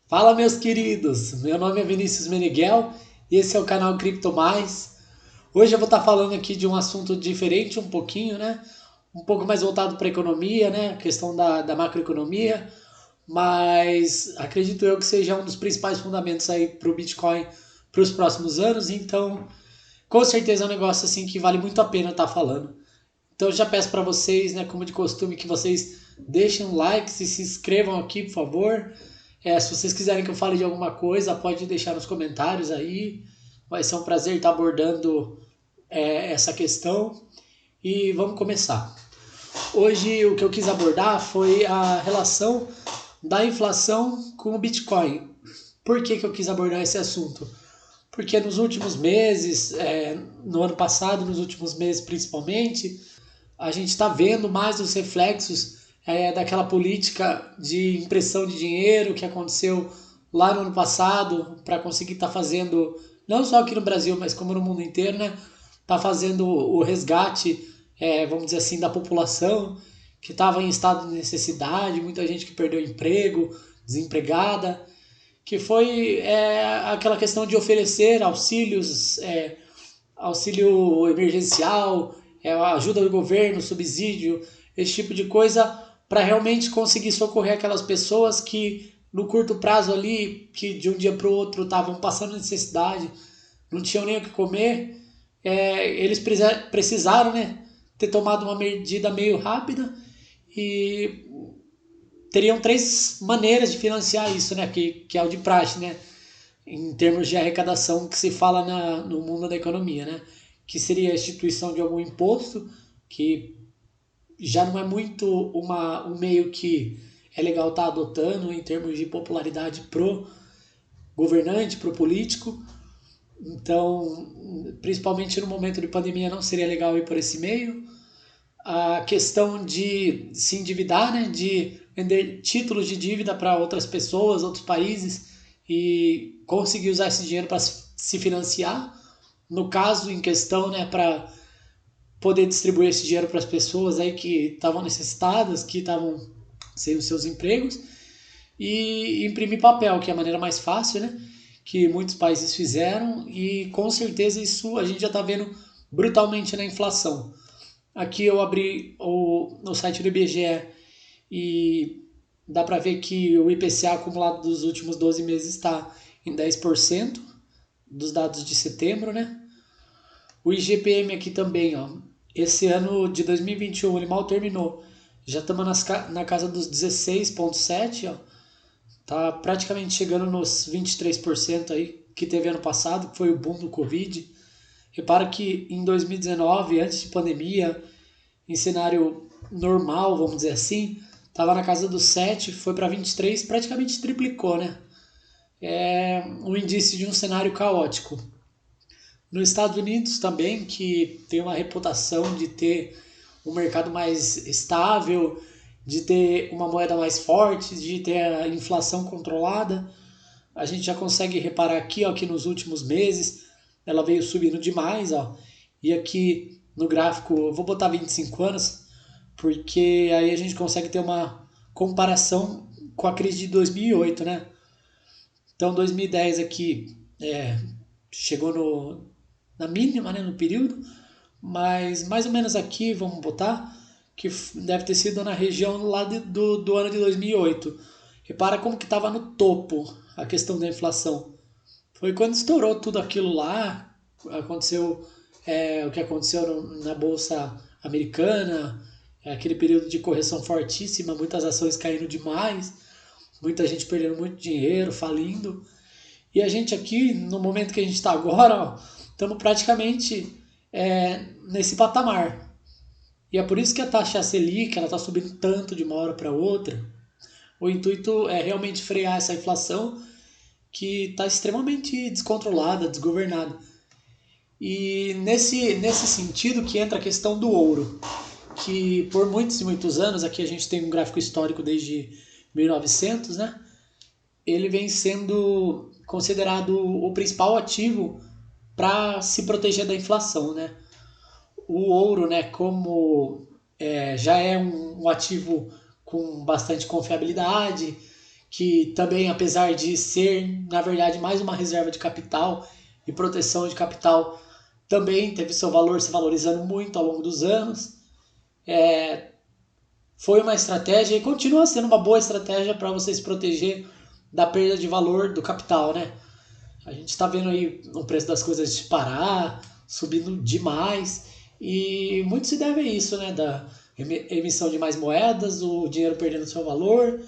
Fala, meus queridos! Meu nome é Vinícius Meneghel e esse é o canal Cripto Mais. Hoje eu vou estar falando aqui de um assunto diferente um pouquinho, né? Um pouco mais voltado para a economia, né? A questão da macroeconomia, mas acredito eu que seja um dos principais fundamentos aí para o Bitcoin para os próximos anos, então com certeza é um negócio assim que vale muito a pena estar falando. Então eu já peço para vocês, né, como de costume, que vocês deixem um like, se inscrevam aqui, por favor. Se vocês quiserem que eu fale de alguma coisa, pode deixar nos comentários aí. Vai ser um prazer estar abordando essa questão. E vamos começar. Hoje o que eu quis abordar foi a relação da inflação com o Bitcoin. Por que eu quis abordar esse assunto? Porque nos últimos meses, no ano passado, nos últimos meses principalmente, a gente está vendo mais os reflexos daquela política de impressão de dinheiro que aconteceu lá no ano passado para conseguir estar fazendo, não só aqui no Brasil, mas como no mundo inteiro, né? Tá fazendo o resgate, vamos dizer assim, da população que estava em estado de necessidade, muita gente que perdeu emprego, desempregada, que foi aquela questão de oferecer auxílios, auxílio emergencial, a ajuda do governo, subsídio, esse tipo de coisa, para realmente conseguir socorrer aquelas pessoas que no curto prazo ali, que de um dia para o outro estavam passando necessidade, não tinham nem o que comer, eles precisaram, né, ter tomado uma medida meio rápida e teriam três maneiras de financiar isso, né, que é o de praxe, né, em termos de arrecadação que se fala no mundo da economia, né? Que seria a instituição de algum imposto, que já não é muito um meio que é legal estar adotando em termos de popularidade pro governante, pro político. Então, principalmente no momento de pandemia, não seria legal ir por esse meio. A questão de se endividar, né? De vender títulos de dívida para outras pessoas, outros países e conseguir usar esse dinheiro para se financiar. No caso em questão, né, para poder distribuir esse dinheiro para as pessoas aí que estavam necessitadas, que estavam sem os seus empregos e imprimir papel, que é a maneira mais fácil, né, que muitos países fizeram e com certeza isso a gente já está vendo brutalmente na inflação. Aqui eu abri no site do IBGE e dá para ver que o IPCA acumulado dos últimos 12 meses está em 10% dos dados de setembro, né? O IGPM aqui também, ó. Esse ano de 2021 ele mal terminou. Já estamos na casa dos 16,7, ó. Tá praticamente chegando nos 23% aí que teve ano passado, que foi o boom do Covid. Repara que em 2019, antes de pandemia, em cenário normal, vamos dizer assim, estava na casa dos 7, foi para 23, praticamente triplicou, né? É um indício de um cenário caótico. Nos Estados Unidos também, que tem uma reputação de ter um mercado mais estável, de ter uma moeda mais forte, de ter a inflação controlada, a gente já consegue reparar aqui, ó, que nos últimos meses ela veio subindo demais, ó. E aqui no gráfico, eu vou botar 25 anos, porque aí a gente consegue ter uma comparação com a crise de 2008, né? Então 2010 aqui chegou na mínima, né, no período, mas mais ou menos aqui, vamos botar, que deve ter sido na região lá do ano de 2008. Repara como que estava no topo a questão da inflação. Foi quando estourou tudo aquilo lá, aconteceu o que aconteceu na Bolsa Americana, aquele período de correção fortíssima, muitas ações caindo demais, muita gente perdendo muito dinheiro, falindo. E a gente aqui, no momento que a gente está agora, estamos praticamente nesse patamar. E é por isso que a taxa Selic está subindo tanto de uma hora para outra. O intuito é realmente frear essa inflação que está extremamente descontrolada, desgovernada. E nesse sentido que entra a questão do ouro, que por muitos e muitos anos, aqui a gente tem um gráfico histórico desde 1900, né? Ele vem sendo considerado o principal ativo para se proteger da inflação, né? O ouro, né, como já é um ativo com bastante confiabilidade, que também, apesar de ser, na verdade, mais uma reserva de capital e proteção de capital, também teve seu valor se valorizando muito ao longo dos anos. Foi uma estratégia e continua sendo uma boa estratégia para você se proteger da perda de valor do capital, né? A gente está vendo aí o preço das coisas disparar, subindo demais, e muito se deve a isso, né? Da emissão de mais moedas, o dinheiro perdendo seu valor,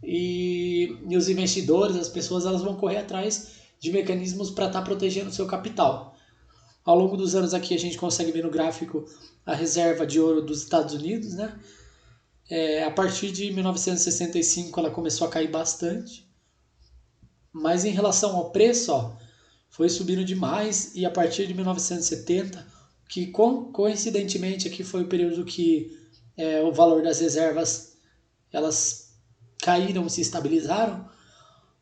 e os investidores, as pessoas, elas vão correr atrás de mecanismos para estar protegendo o seu capital. Ao longo dos anos aqui a gente consegue ver no gráfico a reserva de ouro dos Estados Unidos, né? A partir de 1965 ela começou a cair bastante, mas em relação ao preço, ó, foi subindo demais, e a partir de 1970, que coincidentemente aqui foi o período que o valor das reservas elas caíram, se estabilizaram,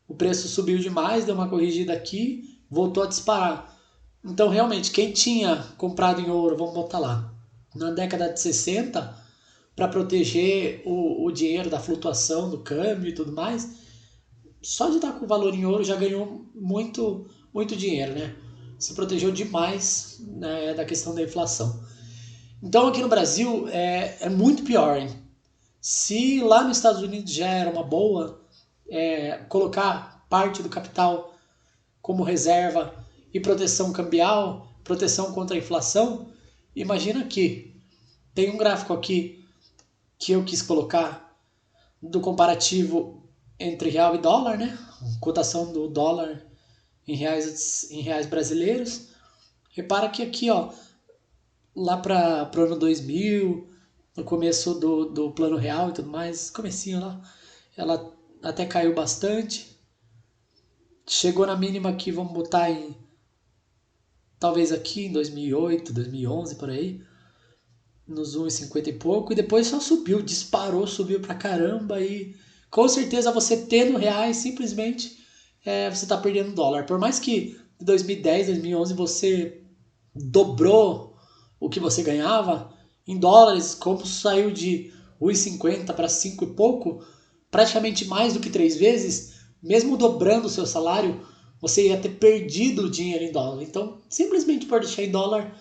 o preço subiu demais, deu uma corrigida aqui, voltou a disparar. Então realmente, quem tinha comprado em ouro, vamos botar lá, na década de 60, para proteger o dinheiro da flutuação do câmbio e tudo mais, só de estar com o valor em ouro já ganhou muito, muito dinheiro, né? Se protegeu demais, né, da questão da inflação. Então aqui no Brasil é muito pior, hein? Se lá nos Estados Unidos já era uma boa colocar parte do capital como reserva e proteção cambial, proteção contra a inflação, imagina aqui. Tem um gráfico aqui que eu quis colocar do comparativo entre real e dólar, né? Cotação do dólar em reais brasileiros. Repara que aqui, ó, lá para o ano 2000, no começo do plano real e tudo mais, comecinho lá, ela até caiu bastante. Chegou na mínima aqui, vamos botar em talvez aqui em 2008, 2011, por aí, nos 1,50 e pouco, e depois só subiu, disparou, subiu pra caramba, e com certeza você tendo reais, simplesmente você tá perdendo dólar. Por mais que em 2010, 2011 você dobrou o que você ganhava, em dólares, como saiu de 1,50 para 5 e pouco, praticamente mais do que 3 vezes, mesmo dobrando o seu salário, você ia ter perdido o dinheiro em dólar. Então, simplesmente por deixar em dólar,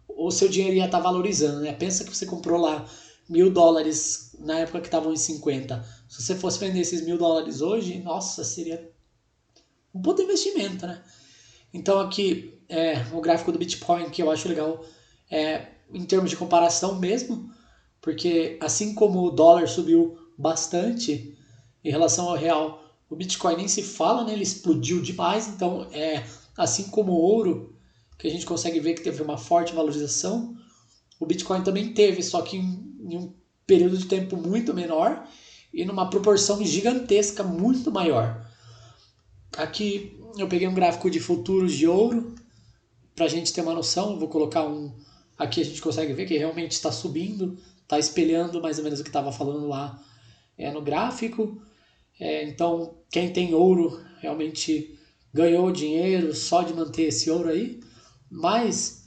o seu dinheiro ia estar valorizando, né? Pensa que você comprou lá $1.000 na época que estavam em 50. Se você fosse vender esses $1.000 hoje, nossa, seria um puto investimento, né? Então aqui o gráfico do Bitcoin, que eu acho legal em termos de comparação mesmo, porque assim como o dólar subiu bastante em relação ao real, o Bitcoin nem se fala, né? Ele explodiu demais. Então assim como o ouro, que a gente consegue ver que teve uma forte valorização, o Bitcoin também teve, só que em um período de tempo muito menor e numa proporção gigantesca muito maior. Aqui eu peguei um gráfico de futuros de ouro para a gente ter uma noção. Eu vou colocar um aqui, a gente consegue ver que realmente está subindo, está espelhando mais ou menos o que estava falando lá no gráfico. Então quem tem ouro realmente ganhou dinheiro só de manter esse ouro aí. Mas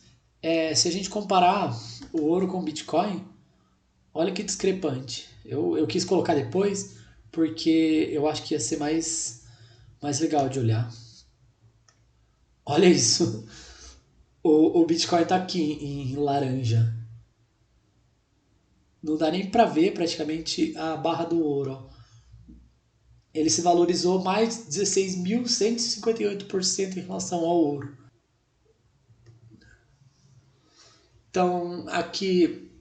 se a gente comparar o ouro com o Bitcoin, olha que discrepante. Eu quis colocar depois porque eu acho que ia ser mais legal de olhar. Olha isso. O Bitcoin tá aqui em laranja. Não dá nem para ver praticamente a barra do ouro. Ele se valorizou mais de 16.158% em relação ao ouro. Então, aqui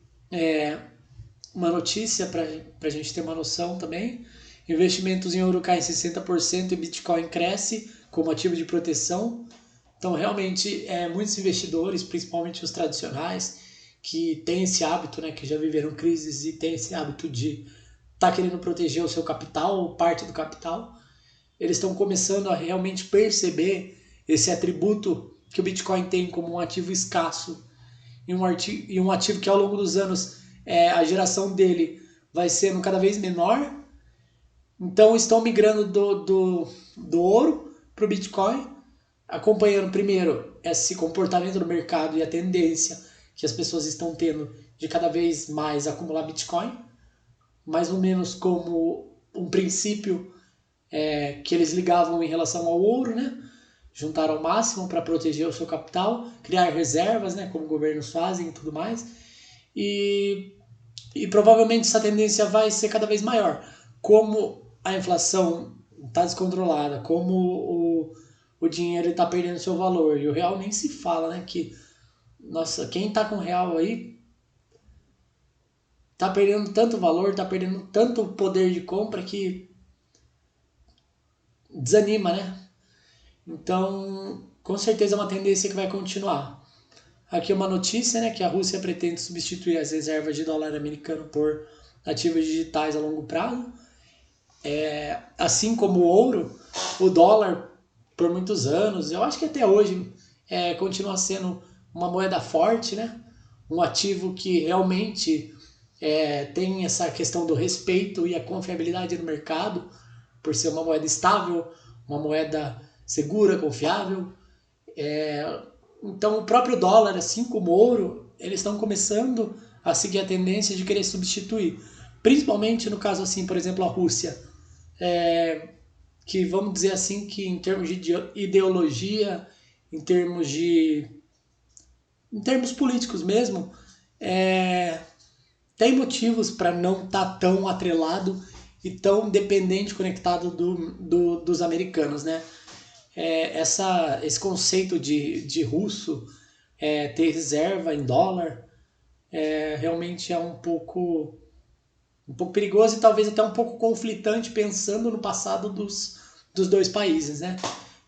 uma notícia para a gente ter uma noção também. Investimentos em ouro caem 60% e Bitcoin cresce como ativo de proteção. Então, realmente, muitos investidores, principalmente os tradicionais, que têm esse hábito, né, que já viveram crises e têm esse hábito de estar querendo proteger o seu capital, ou parte do capital, eles estão começando a realmente perceber esse atributo que o Bitcoin tem como um ativo escasso e um ativo que ao longo dos anos a geração dele vai sendo cada vez menor. Então estão migrando do ouro para o Bitcoin, acompanhando primeiro esse comportamento do mercado e a tendência que as pessoas estão tendo de cada vez mais acumular Bitcoin, mais ou menos como um princípio que eles ligavam em relação ao ouro, né? Juntar ao máximo para proteger o seu capital, criar reservas, né? Como governos fazem e tudo mais. E provavelmente essa tendência vai ser cada vez maior. Como a inflação está descontrolada, como o dinheiro está perdendo seu valor, e o real nem se fala, né? Que, nossa, quem está com real aí está perdendo tanto valor, está perdendo tanto poder de compra que desanima, né? Então, com certeza é uma tendência que vai continuar. Aqui uma notícia, né, que a Rússia pretende substituir as reservas de dólar americano por ativos digitais a longo prazo. Assim como o ouro, o dólar, por muitos anos, eu acho que até hoje, continua sendo uma moeda forte, né? Um ativo que realmente tem essa questão do respeito e a confiabilidade no mercado, por ser uma moeda estável, uma moeda segura, confiável. Então, o próprio dólar, assim como o ouro, eles estão começando a seguir a tendência de querer substituir. Principalmente no caso, assim, por exemplo, a Rússia, que vamos dizer assim, que em termos de ideologia, em termos políticos mesmo, tem motivos para não estar tão atrelado e tão dependente, conectado dos americanos, né? Esse conceito de russo ter reserva em dólar realmente é um pouco perigoso e talvez até um pouco conflitante pensando no passado dos dois países, né?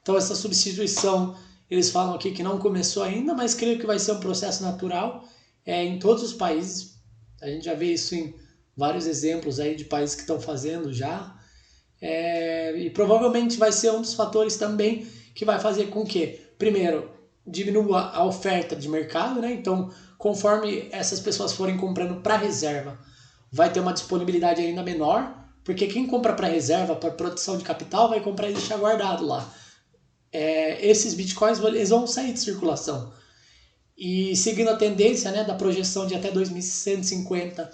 Então essa substituição, eles falam aqui que não começou ainda, mas creio que vai ser um processo natural em todos os países. A gente já vê isso em vários exemplos aí de países que estão fazendo já. E provavelmente vai ser um dos fatores também que vai fazer com que, primeiro, diminua a oferta de mercado, né? Então, conforme essas pessoas forem comprando para reserva, vai ter uma disponibilidade ainda menor, porque quem compra para reserva, para proteção de capital, vai comprar e deixar guardado lá. Esses bitcoins eles vão sair de circulação. E seguindo a tendência, né, da projeção de até 2150,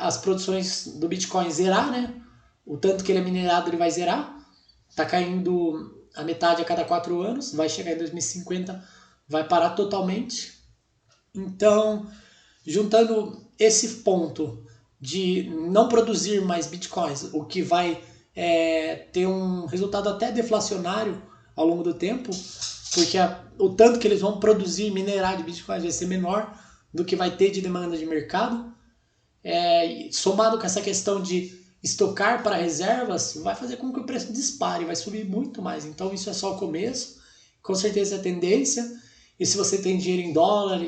as produções do Bitcoin zerar, né? O tanto que ele é minerado ele vai zerar. Está caindo a metade a cada 4 anos, vai chegar em 2050, vai parar totalmente. Então, juntando esse ponto de não produzir mais bitcoins, o que vai ter um resultado até deflacionário ao longo do tempo, porque o tanto que eles vão produzir, minerar de bitcoins vai ser menor do que vai ter de demanda de mercado. Somado com essa questão de estocar para reservas, vai fazer com que o preço dispare, vai subir muito mais. Então isso é só o começo, com certeza é a tendência. E se você tem dinheiro em dólar,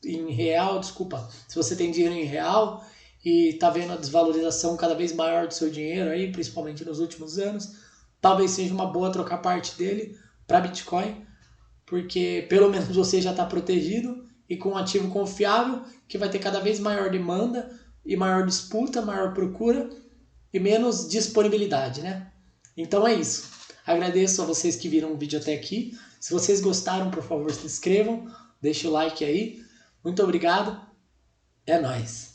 em real, se você tem dinheiro em real e está vendo a desvalorização cada vez maior do seu dinheiro aí, principalmente nos últimos anos, talvez seja uma boa trocar parte dele para Bitcoin, porque pelo menos você já está protegido e com um ativo confiável que vai ter cada vez maior demanda e maior disputa, maior procura e menos disponibilidade, né? Então é isso. Agradeço a vocês que viram o vídeo até aqui. Se vocês gostaram, por favor, se inscrevam, deixe o like aí. Muito obrigado. É nóis.